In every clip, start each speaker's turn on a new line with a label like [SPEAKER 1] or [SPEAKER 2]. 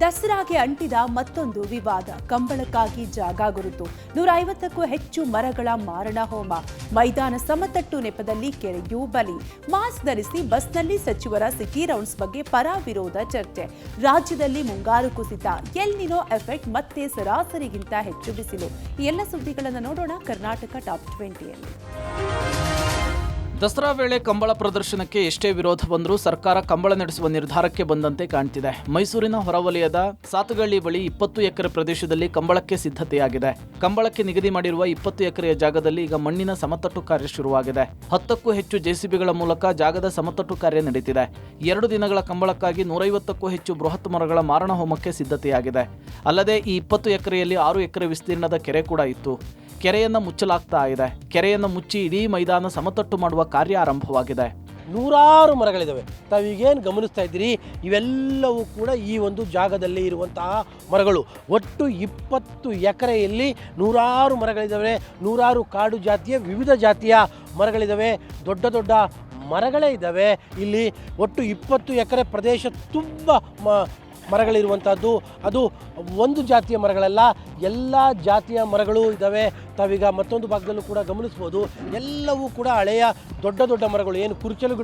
[SPEAKER 1] ದಸರಾಗೆ ಅಂಟಿದ ಮತ್ತೊಂದು ವಿವಾದ. ಕಂಬಳಕ್ಕಾಗಿ ಜಾಗ ಗುರುತು 150ಕ್ಕೂ ಹೆಚ್ಚು ಮರಗಳ ಮಾರಣ ಹೋಮ. ಮೈದಾನ ಸಮತಟ್ಟು ನೆಪದಲ್ಲಿ ಕೆರೆಯೂ ಬಲಿ. ಮಾಸ್ಕ್ ಧರಿಸಿ ಬಸ್ನಲ್ಲಿ ಸಚಿವರ ಸಿಟಿ ರೌಂಡ್ಸ್ ಬಗ್ಗೆ ಪರ ವಿರೋಧ ಚರ್ಚೆ. ರಾಜ್ಯದಲ್ಲಿ ಮುಂಗಾರು ಕುಸಿತ, ಎಲ್ ನಿನೋ ಎಫೆಕ್ಟ್, ಮತ್ತೆ ಸರಾಸರಿಗಿಂತ ಹೆಚ್ಚು ಬಿಸಿಲು. ಈ ಎಲ್ಲ ಸುದ್ದಿಗಳನ್ನು ನೋಡೋಣ ಕರ್ನಾಟಕ ಟಾಪ್ 20ಯಲ್ಲಿ.
[SPEAKER 2] ದಸರಾ ವೇಳೆ ಕಂಬಳ ಪ್ರದರ್ಶನಕ್ಕೆ ಎಷ್ಟೇ ವಿರೋಧ ಬಂದರೂ ಸರ್ಕಾರ ಕಂಬಳ ನಡೆಸುವ ನಿರ್ಧಾರಕ್ಕೆ ಬಂದಂತೆ ಕಾಣ್ತಿದೆ. ಮೈಸೂರಿನ ಹೊರವಲಯದ ಸಾತುಗಳ್ಳಿ ಬಳಿ 20 ಎಕರೆ ಪ್ರದೇಶದಲ್ಲಿ ಕಂಬಳಕ್ಕೆ ಸಿದ್ಧತೆಯಾಗಿದೆ. ಕಂಬಳಕ್ಕೆ ನಿಗದಿ ಮಾಡಿರುವ 20 ಎಕರೆಯ ಜಾಗದಲ್ಲಿ ಈಗ ಮಣ್ಣಿನ ಸಮತಟ್ಟು ಕಾರ್ಯ ಶುರುವಾಗಿದೆ. 10ಕ್ಕೂ ಹೆಚ್ಚು ಜೆಸಿಬಿಗಳ ಮೂಲಕ ಜಾಗದ ಸಮತಟ್ಟು ಕಾರ್ಯ ನಡೆಯುತ್ತಿದೆ. 2 ದಿನಗಳ ಕಂಬಳಕ್ಕಾಗಿ 150ಕ್ಕೂ ಹೆಚ್ಚು ಬೃಹತ್ ಮರಗಳ ಮಾರಣ ಹೋಮಕ್ಕೆ ಸಿದ್ಧತೆಯಾಗಿದೆ. ಅಲ್ಲದೆ ಈ 20 ಎಕರೆಯಲ್ಲಿ 6 ಎಕರೆ ವಿಸ್ತೀರ್ಣದ ಕೆರೆ ಕೂಡ ಇತ್ತು. ಕೆರೆಯನ್ನು ಮುಚ್ಚಲಾಗ್ತಾ ಇದೆ. ಕೆರೆಯನ್ನು ಮುಚ್ಚಿ ಇಡೀ ಮೈದಾನ ಸಮತಟ್ಟು ಮಾಡುವ ಕಾರ್ಯ ಆರಂಭವಾಗಿದೆ.
[SPEAKER 3] ನೂರಾರು ಮರಗಳಿದ್ದಾವೆ. ತಾವೀಗೇನು ಗಮನಿಸ್ತಾ ಇದ್ದೀರಿ, ಇವೆಲ್ಲವೂ ಕೂಡ ಈ ಒಂದು ಜಾಗದಲ್ಲಿ ಇರುವಂತಹ ಮರಗಳು. ಒಟ್ಟು 20 ಎಕರೆಯಲ್ಲಿ ನೂರಾರು ಮರಗಳಿದ್ದಾವೆ. ನೂರಾರು ಕಾಡು ಜಾತಿಯ ವಿವಿಧ ಜಾತಿಯ ಮರಗಳಿದ್ದಾವೆ. ದೊಡ್ಡ ದೊಡ್ಡ ಮರಗಳೇ ಇದ್ದಾವೆ. ಇಲ್ಲಿ ಒಟ್ಟು 20 ಎಕರೆ ಪ್ರದೇಶ ತುಂಬ ಮರಗಳಿರುವಂಥದ್ದು. ಅದು ಒಂದು ಜಾತಿಯ ಮರಗಳಲ್ಲ, ಎಲ್ಲ ಜಾತಿಯ ಮರಗಳು ಇದ್ದಾವೆ. ತಾವೀಗ ಮತ್ತೊಂದು ಭಾಗದಲ್ಲೂ ಕೂಡ ಗಮನಿಸ್ಬೋದು. ಎಲ್ಲವೂ ಕೂಡ ಹಳೆಯ ದೊಡ್ಡ ದೊಡ್ಡ ಮರಗಳು, ಏನು ಕುರುಚಲು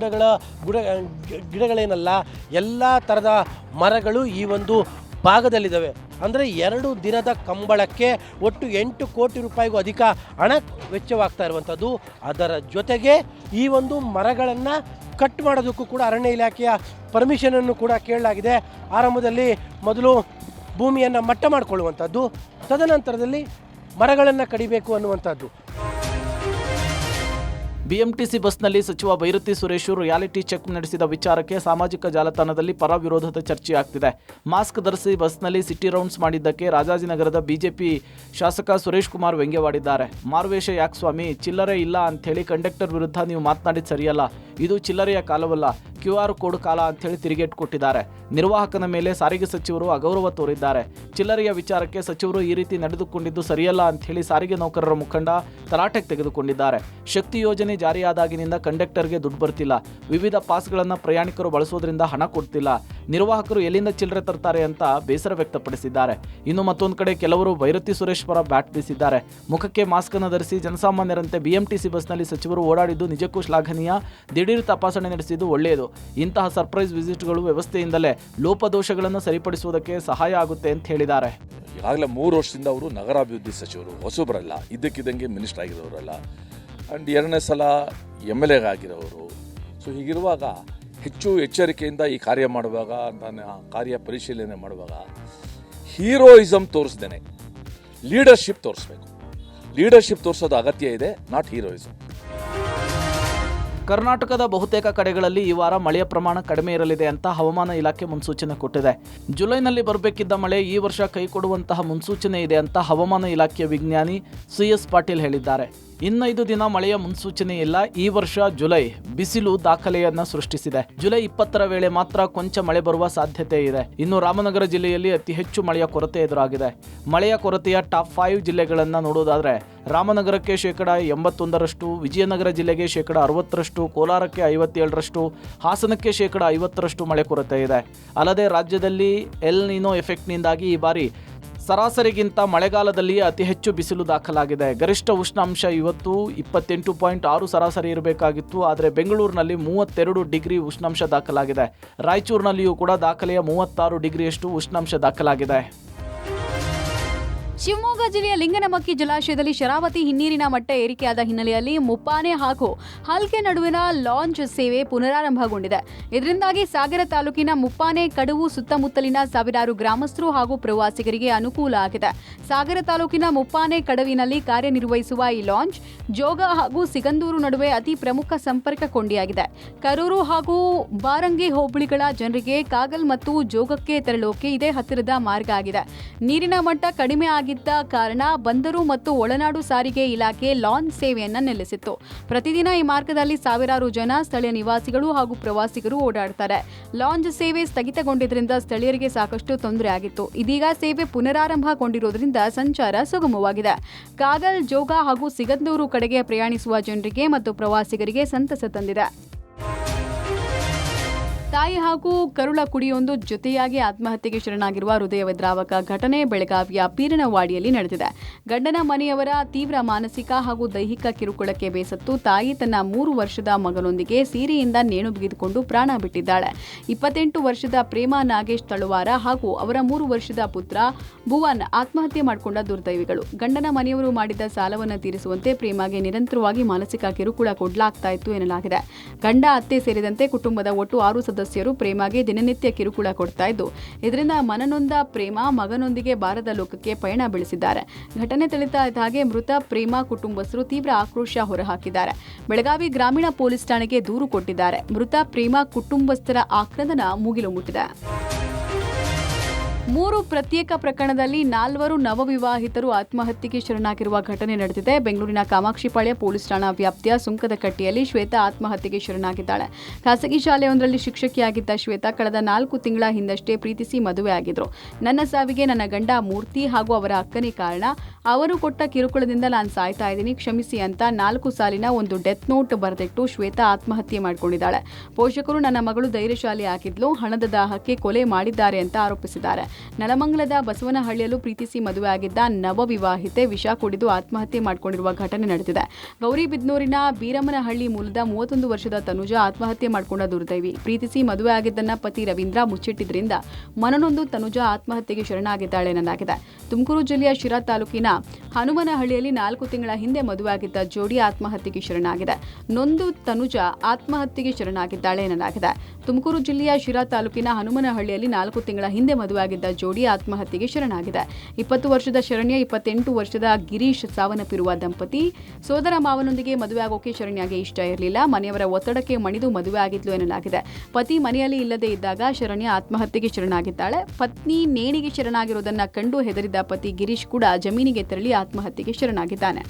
[SPEAKER 3] ಗಿಡಗಳೇನಲ್ಲ, ಎಲ್ಲ ಥರದ ಮರಗಳು ಈ ಒಂದು ಭಾಗದಲ್ಲಿದ್ದಾವೆ. ಅಂದರೆ 2 ದಿನದ ಕಂಬಳಕ್ಕೆ ಒಟ್ಟು 8 ಕೋಟಿ ರೂಪಾಯಿಗೂ ಅಧಿಕ ಹಣ ವೆಚ್ಚವಾಗ್ತಾ ಇರುವಂಥದ್ದು. ಅದರ ಜೊತೆಗೆ ಈ ಒಂದು ಮರಗಳನ್ನು ಕಟ್ ಮಾಡೋದಕ್ಕೂ ಕೂಡ ಅರಣ್ಯ ಇಲಾಖೆಯ ಪರ್ಮಿಷನನ್ನು ಕೂಡ ಕೇಳಲಾಗಿದೆ. ಆರಂಭದಲ್ಲಿ ಮೊದಲು ಭೂಮಿಯನ್ನು ಮಟ್ಟ ಮಾಡಿಕೊಳ್ಳುವಂಥದ್ದು, ತದನಂತರದಲ್ಲಿ ಮರಗಳನ್ನು ಕಡಿಬೇಕು ಅನ್ನುವಂಥದ್ದು.
[SPEAKER 2] ಬಿಎಂಟಿಸಿ ಬಸ್ನಲ್ಲಿ ಸಚಿವ ಬೈರತಿ ಸುರೇಶ್ ರಿಯಾಲಿಟಿ ಚೆಕ್ ನಡೆಸಿದ ವಿಚಾರಕ್ಕೆ ಸಾಮಾಜಿಕ ಜಾಲತಾಣದಲ್ಲಿ ಪರ ವಿರೋಧದ ಚರ್ಚೆಯಾಗ್ತಿದೆ. ಮಾಸ್ಕ್ ಧರಿಸಿ ಬಸ್ನಲ್ಲಿ ಸಿಟಿ ರೌಂಡ್ಸ್ ಮಾಡಿದ್ದಕ್ಕೆ ರಾಜಾಜಿನಗರದ ಬಿಜೆಪಿ ಶಾಸಕ ಸುರೇಶ್ ಕುಮಾರ್ ವ್ಯಂಗ್ಯವಾಡಿದ್ದಾರೆ. ಮಾರುವೇಷ ಯಾಕೆ ಸ್ವಾಮಿ, ಚಿಲ್ಲರೆ ಇಲ್ಲ ಅಂಥೇಳಿ ಕಂಡಕ್ಟರ್ ವಿರುದ್ಧ ನೀವು ಮಾತನಾಡಿದ ಸರಿಯಲ್ಲ. ಇದು ಚಿಲ್ಲರೆಯ ಕಾಲವಲ್ಲ, QR ಕೋಡ್ ಕಾಲ ಅಂಥೇಳಿ ತಿರುಗೇಟು ಕೊಟ್ಟಿದ್ದಾರೆ. ನಿರ್ವಾಹಕನ ಮೇಲೆ ಸಾರಿಗೆ ಸಚಿವರು ಅಗೌರವ ತೋರಿದ್ದಾರೆ. ಚಿಲ್ಲರೆಯ ವಿಚಾರಕ್ಕೆ ಸಚಿವರು ಈ ರೀತಿ ನಡೆದುಕೊಂಡಿದ್ದು ಸರಿಯಲ್ಲ ಅಂಥೇಳಿ ಸಾರಿಗೆ ನೌಕರರ ಮುಖಂಡ ತರಾಟೆಗೆ ತೆಗೆದುಕೊಂಡಿದ್ದಾರೆ. ಶಕ್ತಿ ಯೋಜನೆ ಜಾರಿಯಾದಾಗಿನಿಂದ ಕಂಡಕ್ಟರ್ಗೆ ದುಡ್ಡು ಬರ್ತಿಲ್ಲ. ವಿವಿಧ ಪಾಸ್ಗಳನ್ನು ಪ್ರಯಾಣಿಕರು ಬಳಸೋದ್ರಿಂದ ಹಣ ಕೊಡ್ತಿಲ್ಲ. ನಿರ್ವಾಹಕರು ಎಲ್ಲಿಂದ ಚಿಲ್ಲರೆ ತರ್ತಾರೆ ಅಂತ ಬೇಸರ ವ್ಯಕ್ತಪಡಿಸಿದ್ದಾರೆ. ಇನ್ನು ಮತ್ತೊಂದು ಕಡೆ ಕೆಲವರು ಬೈರತಿ ಸುರೇಶ್ ಪರ ಬ್ಯಾಟ್ ಬೀಸಿದ್ದಾರೆ. ಮುಖಕ್ಕೆ ಮಾಸ್ಕ್ ಅನ್ನು ಧರಿಸಿ ಜನಸಾಮಾನ್ಯರಂತೆ ಬಿಎಂಟಿಸಿ ಬಸ್ನಲ್ಲಿ ಸಚಿವರು ಓಡಾಡಿದ್ದು ನಿಜಕ್ಕೂ ಶ್ಲಾಘನೀಯ. ದಿಢೀರ್ ತಪಾಸಣೆ ನಡೆಸಿದ್ದು ಒಳ್ಳೆಯದು. ಇಂತಹ ಸರ್ಪ್ರೈಸ್ ವಿಸಿಟ್ಗಳು ವ್ಯವಸ್ಥೆಯಿಂದಲೇ ಲೋಪದೋಷಗಳನ್ನು ಸರಿಪಡಿಸುವುದಕ್ಕೆ ಸಹಾಯ ಆಗುತ್ತೆ ಅಂತ ಹೇಳಿದ್ದಾರೆ.
[SPEAKER 4] ಈಗಾಗಲೇ 3 ವರ್ಷದಿಂದ ಅವರು ನಗರಾಭಿವೃದ್ಧಿ ಸಚಿವರು, ಹೊಸಬರಲ್ಲ, ಇದ್ದಕ್ಕಿದ್ದಂಗೆ ಮಿನಿಸ್ಟರ್ ಆಗಿರೋರಲ್ಲ, ಆ್ಯಂಡ್ 2ನೇ ಸಲ MLA ಆಗಿರೋರು. ಸೊ ಹೀಗಿರುವಾಗ ಹೆಚ್ಚು ಎಚ್ಚರಿಕೆಯಿಂದ ಈ ಕಾರ್ಯ ಮಾಡುವಾಗ, ಕಾರ್ಯ ಪರಿಶೀಲನೆ ಮಾಡುವಾಗ ಹೀರೋಯಿಸಮ್ ತೋರಿಸ್ದೇನೆ ಲೀಡರ್ಶಿಪ್ ತೋರಿಸ್ಬೇಕು. ಲೀಡರ್ಶಿಪ್ ತೋರಿಸೋದು ಅಗತ್ಯ ಇದೆ, ನಾಟ್ ಹೀರೋಯಿಸಮ್.
[SPEAKER 2] ಕರ್ನಾಟಕದ ಬಹುತೇಕ ಕಡೆಗಳಲ್ಲಿ ಈ ವಾರ ಮಳೆಯ ಪ್ರಮಾಣ ಕಡಿಮೆ ಇರಲಿದೆ ಅಂತ ಹವಾಮಾನ ಇಲಾಖೆ ಮುನ್ಸೂಚನೆ ಕೊಟ್ಟಿದೆ. ಜುಲೈನಲ್ಲಿ ಬರಬೇಕಿದ್ದ ಮಳೆ ಈ ವರ್ಷ ಕೈಕೊಡುವಂತಹ ಮುನ್ಸೂಚನೆ ಇದೆ ಅಂತ ಹವಾಮಾನ ಇಲಾಖೆಯ ವಿಜ್ಞಾನಿ CS ಪಾಟೀಲ್ ಹೇಳಿದ್ದಾರೆ. ಇನ್ನು 5 ದಿನ ಮಳೆಯ ಮುನ್ಸೂಚನೆ ಇಲ್ಲ. ಈ ವರ್ಷ ಜುಲೈ ಬಿಸಿಲು ದಾಖಲೆಯನ್ನ ಸೃಷ್ಟಿಸಿದೆ. ಜುಲೈ 20ರ ವೇಳೆ ಮಾತ್ರ ಕೊಂಚ ಮಳೆ ಬರುವ ಸಾಧ್ಯತೆ ಇದೆ. ಇನ್ನು ರಾಮನಗರ ಜಿಲ್ಲೆಯಲ್ಲಿ ಅತಿ ಹೆಚ್ಚು ಮಳೆಯ ಕೊರತೆ ಎದುರಾಗಿದೆ. ಮಳೆಯ ಕೊರತೆಯ ಟಾಪ್ 5 ಜಿಲ್ಲೆಗಳನ್ನ ನೋಡೋದಾದ್ರೆ ರಾಮನಗರಕ್ಕೆ 81%, ವಿಜಯನಗರ ಜಿಲ್ಲೆಗೆ 60%, ಕೋಲಾರಕ್ಕೆ 57%, ಹಾಸನಕ್ಕೆ 50% ಮಳೆ ಕೊರತೆ ಇದೆ. ಅಲ್ಲದೆ ರಾಜ್ಯದಲ್ಲಿ ಎಲ್ ನಿನೋ ಎಫೆಕ್ಟ್ನಿಂದಾಗಿ ಈ ಬಾರಿ ಸರಾಸರಿಗಿಂತ ಮಳೆಗಾಲದಲ್ಲಿ ಅತಿ ಹೆಚ್ಚು ಬಿಸಿಲು ದಾಖಲಾಗಿದೆ. ಗರಿಷ್ಠ ಉಷ್ಣಾಂಶ ಇವತ್ತು 28.6 ಸರಾಸರಿ ಇರಬೇಕಾಗಿತ್ತು. ಆದರೆ ಬೆಂಗಳೂರಿನಲ್ಲಿ 32 ಡಿಗ್ರಿ ಉಷ್ಣಾಂಶ ದಾಖಲಾಗಿದೆ. ರಾಯಚೂರಿನಲ್ಲಿಯೂ ಕೂಡ ದಾಖಲೆಯ 36 ಡಿಗ್ರಿಯಷ್ಟು ಉಷ್ಣಾಂಶ ದಾಖಲಾಗಿದೆ.
[SPEAKER 5] ಶಿವಮೊಗ್ಗ ಜಿಲ್ಲೆಯ ಲಿಂಗನಮಕ್ಕಿ ಜಲಾಶಯದಲ್ಲಿ ಶರಾವತಿ ಹಿನ್ನೀರಿನ ಮಟ್ಟ ಏರಿಕೆಯಾದ ಹಿನ್ನೆಲೆಯಲ್ಲಿ ಮುಪ್ಪಾನೆ ಹಾಗೂ ಹಲ್ಕೆ ನಡುವಿನ ಲಾಂಚ್ ಸೇವೆ ಪುನರಾರಂಭಗೊಂಡಿದೆ. ಇದರಿಂದಾಗಿ ಸಾಗರ ತಾಲೂಕಿನ ಮುಪ್ಪಾನೆ, ಕಡವು ಸುತ್ತಮುತ್ತಲಿನ ಸಾವಿರಾರು ಗ್ರಾಮಸ್ಥರು ಹಾಗೂ ಪ್ರವಾಸಿಗರಿಗೆ ಅನುಕೂಲ ಆಗಿದೆ. ಸಾಗರ ತಾಲೂಕಿನ ಮುಪ್ಪಾನೆ ಕಡವಿನಲ್ಲಿ ಕಾರ್ಯನಿರ್ವಹಿಸುವ ಈ ಲಾಂಚ್ ಜೋಗ ಹಾಗೂ ಸಿಗಂದೂರು ನಡುವೆ ಅತಿ ಪ್ರಮುಖ ಸಂಪರ್ಕ ಕೊಂಡಿಯಾಗಿದೆ. ಕರೂರು ಹಾಗೂ ಬಾರಂಗಿ ಹೋಬಳಿಗಳ ಜನರಿಗೆ ಕಾಗಲ್ ಮತ್ತು ಜೋಗಕ್ಕೆ ತೆರಳೋಕೆ ಇದೇ ಹತ್ತಿರದ ಮಾರ್ಗ ಆಗಿದೆ. ನೀರಿನ ಮಟ್ಟ ಕಡಿಮೆ ಕಾರಣ ಬಂದರು ಮತ್ತು ಒಳನಾಡು ಸಾರಿಗೆ ಇಲಾಖೆ ಲಾಂಚ್ ಸೇವೆಯನ್ನ ನಿಲ್ಲಿಸಿತ್ತು. ಪ್ರತಿದಿನ ಈ ಮಾರ್ಗದಲ್ಲಿ ಸಾವಿರಾರು ಜನ ಸ್ಥಳೀಯ ನಿವಾಸಿಗಳು ಹಾಗೂ ಪ್ರವಾಸಿಗರು ಓಡಾಡ್ತಾರೆ. ಲಾಂಚ್ ಸೇವೆ ಸ್ಥಗಿತಗೊಂಡಿದ್ದರಿಂದ ಸ್ಥಳೀಯರಿಗೆ ಸಾಕಷ್ಟು ತೊಂದರೆ ಆಗಿತ್ತು. ಇದೀಗ ಸೇವೆ ಪುನರಾರಂಭಗೊಂಡಿರುವುದರಿಂದ ಸಂಚಾರ ಸುಗಮವಾಗಿದೆ. ಕಾಗಲ್, ಜೋಗ ಹಾಗೂ ಸಿಗಂದೂರು ಕಡೆಗೆ ಪ್ರಯಾಣಿಸುವ ಜನರಿಗೆ ಮತ್ತು ಪ್ರವಾಸಿಗರಿಗೆ ಸಂತಸ ತಂದಿದೆ. ತಾಯಿ ಹಾಗೂ ಕರುಳ ಕುಡಿಯೊಂದು ಜೊತೆಯಾಗಿ ಆತ್ಮಹತ್ಯೆಗೆ ಶರಣಾಗಿರುವ ಹೃದಯ ವಿದ್ರಾವಕ ಘಟನೆ ಬೆಳಗಾವಿಯ ಪೀರನವಾಡಿಯಲ್ಲಿ ನಡೆದಿದೆ. ಗಂಡನ ಮನೆಯವರ ತೀವ್ರ ಮಾನಸಿಕ ಹಾಗೂ ದೈಹಿಕ ಕಿರುಕುಳಕ್ಕೆ ಬೇಸತ್ತು ತಾಯಿ ತನ್ನ 3 ವರ್ಷದ ಮಗನೊಂದಿಗೆ ಸೀರೆಯಿಂದ ನೇಣು ಬಿಗಿದುಕೊಂಡು ಪ್ರಾಣ ಬಿಟ್ಟಿದ್ದಾಳೆ. 28 ವರ್ಷದ ಪ್ರೇಮ ನಾಗೇಶ್ ತಳುವಾರ ಹಾಗೂ ಅವರ 3 ವರ್ಷದ ಪುತ್ರ ಭುವನ್ ಆತ್ಮಹತ್ಯೆ ಮಾಡಿಕೊಂಡ ದುರ್ದೈವಿಗಳು. ಗಂಡನ ಮನೆಯವರು ಮಾಡಿದ್ದ ಸಾಲವನ್ನು ತೀರಿಸುವಂತೆ ಪ್ರೇಮಗೆ ನಿರಂತರವಾಗಿ ಮಾನಸಿಕ ಕಿರುಕುಳ ಕೊಡಲಾಗ್ತಾ ಇತ್ತು ಎನ್ನಲಾಗಿದೆ. ಗಂಡ, ಅತ್ತೆ ಸೇರಿದಂತೆ ಕುಟುಂಬದ ಒಟ್ಟು 6 ಸದಸ್ಯರು ಪ್ರೇಮಗೆ ದಿನನಿತ್ಯ ಕಿರುಕುಳ ಕೊಡ್ತಾ ಇದ್ದು, ಇದರಿಂದ ಮನನೊಂದ ಪ್ರೇಮ ಮಗನೊಂದಿಗೆ ಬಾರದ ಲೋಕಕ್ಕೆ ಪಯಣ ಬೆಳೆಸಿದ್ದಾರೆ. ಘಟನೆ ತಿಳಿತಾ ಇದ್ದ ಹಾಗೆ ಮೃತ ಪ್ರೇಮ ಕುಟುಂಬಸ್ಥರು ತೀವ್ರ ಆಕ್ರೋಶ ಹೊರಹಾಕಿದ್ದಾರೆ. ಬೆಳಗಾವಿ ಗ್ರಾಮೀಣ ಪೊಲೀಸ್ ಠಾಣೆಗೆ ದೂರು ಕೊಟ್ಟಿದ್ದಾರೆ. ಮೃತ ಪ್ರೇಮ ಕುಟುಂಬಸ್ಥರ ಆಕ್ರಂದನ ಮುಗಿಲು ಮುಟ್ಟಿದೆ. 3 ಪ್ರತ್ಯೇಕ ಪ್ರಕರಣದಲ್ಲಿ 4 ನವವಿವಾಹಿತರು ಆತ್ಮಹತ್ಯೆಗೆ ಶರಣಾಗಿರುವ ಘಟನೆ ನಡೆದಿದೆ. ಬೆಂಗಳೂರಿನ ಕಾಮಾಕ್ಷಿಪಾಳ್ಯ ಪೊಲೀಸ್ ಠಾಣಾ ವ್ಯಾಪ್ತಿಯ ಸುಂಕದಕಟ್ಟೆಯಲ್ಲಿ ಶ್ವೇತಾ ಆತ್ಮಹತ್ಯೆಗೆ ಶರಣಾಗಿದ್ದಾಳೆ. ಖಾಸಗಿ ಶಾಲೆಯೊಂದರಲ್ಲಿ ಶಿಕ್ಷಕಿಯಾಗಿದ್ದ ಶ್ವೇತಾ ಕಳೆದ 4 ತಿಂಗಳ ಹಿಂದಷ್ಟೇ ಪ್ರೀತಿಸಿ ಮದುವೆಯಾಗಿದ್ರು. ನನ್ನ ಸಾವಿಗೆ ನನ್ನ ಗಂಡ ಮೂರ್ತಿ ಹಾಗೂ ಅವರ ಅಕ್ಕನೇ ಕಾರಣ. ಅವರು ಕೊಟ್ಟ ಕಿರುಕುಳದಿಂದ ನಾನು ಸಾಯ್ತಾ ಇದ್ದೀನಿ, ಕ್ಷಮಿಸಿ ಅಂತ 4 ಸಾಲಿನ ಒಂದು ಡೆತ್ ನೋಟ್ ಬರೆದಿಟ್ಟು ಶ್ವೇತಾ ಆತ್ಮಹತ್ಯೆ ಮಾಡಿಕೊಂಡಿದ್ದಾಳೆ. ಪೋಷಕರು ನನ್ನ ಮಗಳು ಧೈರ್ಯಶಾಲಿ ಆಗಿದ್ಲು, ಹಣದ ದಾಹಕ್ಕೆ ಕೊಲೆ ಮಾಡಿದ್ದಾರೆ ಅಂತ ಆರೋಪಿಸಿದ್ದಾರೆ. ನಲಮಂಗಲದ ಬಸವನಹಳ್ಳಿಯಲ್ಲೂ ಪ್ರೀತಿಸಿ ಮದುವೆಯಾಗಿದ್ದ ನವವಿವಾಹಿತೆ ವಿಷ ಕುಡಿದು ಆತ್ಮಹತ್ಯೆ ಮಾಡಿಕೊಂಡಿರುವ ಘಟನೆ ನಡೆದಿದೆ. ಗೌರಿಬಿದನೂರಿನ ಬೀರಮ್ಮನಹಳ್ಳಿ ಮೂಲದ 31 ವರ್ಷದ ತನುಜಾ ಆತ್ಮಹತ್ಯೆ ಮಾಡಿಕೊಂಡ ದುರ್ದೈವಿ. ಪ್ರೀತಿಸಿ ಮದುವೆಯಾಗಿದ್ದನ್ನ ಪತಿ ರವೀಂದ್ರ ಮುಚ್ಚಿಟ್ಟಿದ್ರಿಂದ ಮನನೊಂದು ತನುಜಾ ಆತ್ಮಹತ್ಯೆಗೆ ಶರಣಾಗಿದ್ದಾಳೆ ಎನ್ನಲಾಗಿದೆ. ತುಮಕೂರು ಜಿಲ್ಲೆಯ ಶಿರಾ ತಾಲೂಕಿನ ಹನುಮನಹಳ್ಳಿಯಲ್ಲಿ 4 ತಿಂಗಳ ಹಿಂದೆ ಮದುವೆಯಾಗಿದ್ದ ಜೋಡಿ ಆತ್ಮಹತ್ಯೆಗೆ ಶರಣಾಗಿದೆ. ನೊಂದು ತನುಜಾ ಆತ್ಮಹತ್ಯೆಗೆ ಶರಣಾಗಿದ್ದಾಳೆ ಎನ್ನಲಾಗಿದೆ. ತುಮಕೂರು ಜಿಲ್ಲೆಯ ಶಿರಾ ತಾಲೂಕಿನ ಹನುಮನಹಳ್ಳಿಯಲ್ಲಿ 4 ತಿಂಗಳ ಹಿಂದೆ ಮದುವೆಯಾಗಿದ್ದ ಜೋಡಿ ಆತ್ಮಹತ್ಯೆಗೆ ಶರಣಾಗಿದೆ. 20 ವರ್ಷದ ಶರಣ್ಯ, 28 ವರ್ಷದ ಗಿರೀಶ್ ಸಾವನ್ನಪ್ಪಿರುವ ದಂಪತಿ. ಸೋದರ ಮಾವನೊಂದಿಗೆ ಮದುವೆಯಾಗೋಕೆ ಶರಣ್ಯಗೆ ಇಷ್ಟ ಇರಲಿಲ್ಲ. ಮನೆಯವರ ಒತ್ತಡಕ್ಕೆ ಮಣಿದು ಮದುವೆಯಾಗಿದ್ಲು ಎನ್ನಲಾಗಿದೆ. ಪತಿ ಮನೆಯಲ್ಲಿ ಇಲ್ಲದೆ ಇದ್ದಾಗ ಶರಣ್ಯ ಆತ್ಮಹತ್ಯೆಗೆ ಶರಣಾಗಿದ್ದಾಳೆ. ಪತ್ನಿ ನೇಣಿಗೆ ಶರಣಾಗಿರುವುದನ್ನು ಕಂಡು ಹೆದರಿದ ಪತಿ ಗಿರೀಶ್ ಕೂಡ ಜಮೀನಿಗೆ ತೆರಳಿ ಆತ್ಮಹತ್ಯೆಗೆ ಶರಣಾಗಿದ್ದಾನೆ.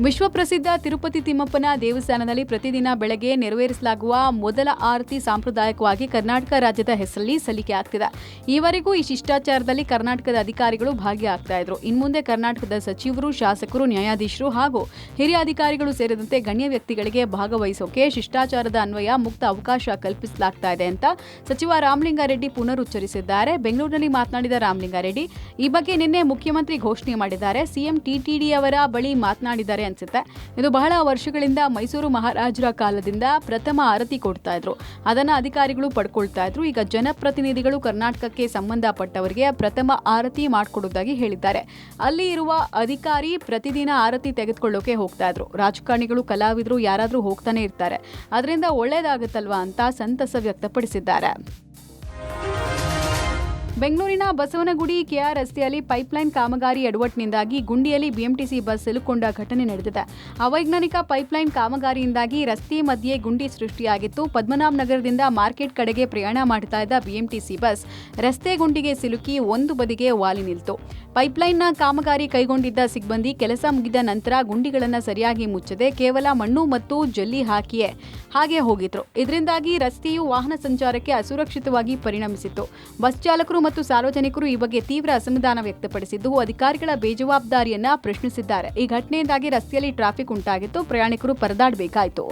[SPEAKER 5] ವಿಶ್ವಪ್ರಸಿದ್ಧ ತಿರುಪತಿ ತಿಮ್ಮಪ್ಪನ ದೇವಸ್ಥಾನದಲ್ಲಿ ಪ್ರತಿದಿನ ಬೆಳಗ್ಗೆ ನೆರವೇರಿಸಲಾಗುವ ಮೊದಲ ಆರತಿ ಸಾಂಪ್ರದಾಯಿಕವಾಗಿ ಕರ್ನಾಟಕ ರಾಜ್ಯದ ಹೆಸರಲ್ಲಿ ಸಲ್ಲಿಕೆ ಆಗ್ತಿದೆ. ಈವರೆಗೂ ಈ ಶಿಷ್ಟಾಚಾರದಲ್ಲಿ ಕರ್ನಾಟಕದ ಅಧಿಕಾರಿಗಳು ಭಾಗಿಯಾಗ್ತಾ ಇದ್ರು. ಇನ್ಮುಂದೆ ಕರ್ನಾಟಕದ ಸಚಿವರು, ಶಾಸಕರು, ನ್ಯಾಯಾಧೀಶರು ಹಾಗೂ ಹಿರಿಯ ಅಧಿಕಾರಿಗಳು ಸೇರಿದಂತೆ ಗಣ್ಯ ವ್ಯಕ್ತಿಗಳಿಗೆ ಭಾಗವಹಿಸೋಕೆ ಶಿಷ್ಟಾಚಾರದ ಅನ್ವಯ ಮುಕ್ತ ಅವಕಾಶ ಕಲ್ಪಿಸಲಾಗ್ತಾ ಇದೆ ಅಂತ ಸಚಿವ ರಾಮಲಿಂಗಾರೆಡ್ಡಿ ಪುನರುಚ್ಚರಿಸಿದ್ದಾರೆ. ಬೆಂಗಳೂರಿನಲ್ಲಿ ಮಾತನಾಡಿದ ರಾಮಲಿಂಗಾರೆಡ್ಡಿ, ಈ ಬಗ್ಗೆ ನಿನ್ನೆ ಮುಖ್ಯಮಂತ್ರಿ ಘೋಷಣೆ ಮಾಡಿದ್ದಾರೆ. ಸಿಎಂ ಟಿಟಿಡಿ ಅವರ ಬಳಿ ಮಾತನಾಡಿದ್ದಾರೆ ಅನ್ಸುತ್ತೆ. ಇದು ಬಹಳ ವರ್ಷಗಳಿಂದ ಮೈಸೂರು ಮಹಾರಾಜರ ಕಾಲದಿಂದ ಪ್ರಥಮ ಆರತಿ ಕೊಡ್ತಾ ಇದ್ರು. ಅದನ್ನ ಅಧಿಕಾರಿಗಳು ಪಡ್ಕೊಳ್ತಾ ಇದ್ರು. ಈಗ ಜನಪ್ರತಿನಿಧಿಗಳು ಕರ್ನಾಟಕಕ್ಕೆ ಸಂಬಂಧಪಟ್ಟವರಿಗೆ ಪ್ರಥಮ ಆರತಿ ಮಾಡಿಕೊಡುವುದಾಗಿ ಹೇಳಿದ್ದಾರೆ. ಅಲ್ಲಿ ಇರುವ ಅಧಿಕಾರಿ ಪ್ರತಿದಿನ ಆರತಿ ತೆಗೆದುಕೊಳ್ಳೋಕೆ ಹೋಗ್ತಾ ಇದ್ರು. ರಾಜಕಾರಣಿಗಳು, ಕಲಾವಿದರು ಯಾರಾದ್ರೂ ಹೋಗ್ತಾನೆ ಇರ್ತಾರೆ. ಅದರಿಂದ ಒಳ್ಳೇದಾಗುತ್ತಲ್ವಾ ಅಂತ ಸಂತಸ ವ್ಯಕ್ತಪಡಿಸಿದ್ದಾರೆ. ಬೆಂಗಳೂರಿನ ಬಸವನಗುಡಿ ಕೆಆರ್ ರಸ್ತೆಯಲ್ಲಿ ಪೈಪ್ಲೈನ್ ಕಾಮಗಾರಿ ಎಡವಟ್ಟಿನಿಂದಾಗಿ ಗುಂಡಿಯಲ್ಲಿ ಬಿಎಂಟಿಸಿ ಬಸ್ ಸಿಲುಕೊಂಡ ಘಟನೆ ನಡೆದಿದೆ. ಅವೈಜ್ಞಾನಿಕ ಪೈಪ್ಲೈನ್ ಕಾಮಗಾರಿಯಿಂದಾಗಿ ರಸ್ತೆ ಮಧ್ಯೆ ಗುಂಡಿ ಸೃಷ್ಟಿಯಾಗಿತ್ತು. ಪದ್ಮನಾಭ ನಗರದಿಂದ ಮಾರ್ಕೆಟ್ ಕಡೆಗೆ ಪ್ರಯಾಣ ಮಾಡ್ತಾ ಇದ್ದ ಬಿಎಂಟಿಸಿ ಬಸ್ ರಸ್ತೆ ಗುಂಡಿಗೆ ಸಿಲುಕಿ ಒಂದು ಬದಿಗೆ ವಾಲಿ ನಿಲ್ತು. ಪೈಪ್ಲೈನ್ನ ಕಾಮಗಾರಿ ಕೈಗೊಂಡಿದ್ದ ಸಿಬ್ಬಂದಿ ಕೆಲಸ ಮುಗಿದ ನಂತರ ಗುಂಡಿಗಳನ್ನು ಸರಿಯಾಗಿ ಮುಚ್ಚದೆ ಕೇವಲ ಮಣ್ಣು ಮತ್ತು ಜಲ್ಲಿ ಹಾಗೆ ಹೋಗಿದ್ರು. ಇದರಿಂದಾಗಿ ರಸ್ತೆಯು ವಾಹನ ಸಂಚಾರಕ್ಕೆ ಅಸುರಕ್ಷಿತವಾಗಿ ಪರಿಣಮಿಸಿತ್ತು. ಬಸ್ ಚಾಲಕರು ಮತ್ತು ಸಾರ್ವಜನಿಕರು ಈ ಬಗ್ಗೆ ತೀವ್ರ ಅಸಮಾಧಾನ ವ್ಯಕ್ತಪಡಿಸಿದ್ದು, ಅಧಿಕಾರಿಗಳ ಬೇಜವಾಬ್ದಾರಿಯನ್ನ ಪ್ರಶ್ನಿಸಿದ್ದಾರೆ. ಈ ಘಟನೆಯಿಂದಾಗಿ ರಸ್ತೆಯಲ್ಲಿ ಟ್ರಾಫಿಕ್ ಉಂಟಾಗಿತ್ತು. ಪ್ರಯಾಣಿಕರು ಪರದಾಡಬೇಕಾಯಿತು.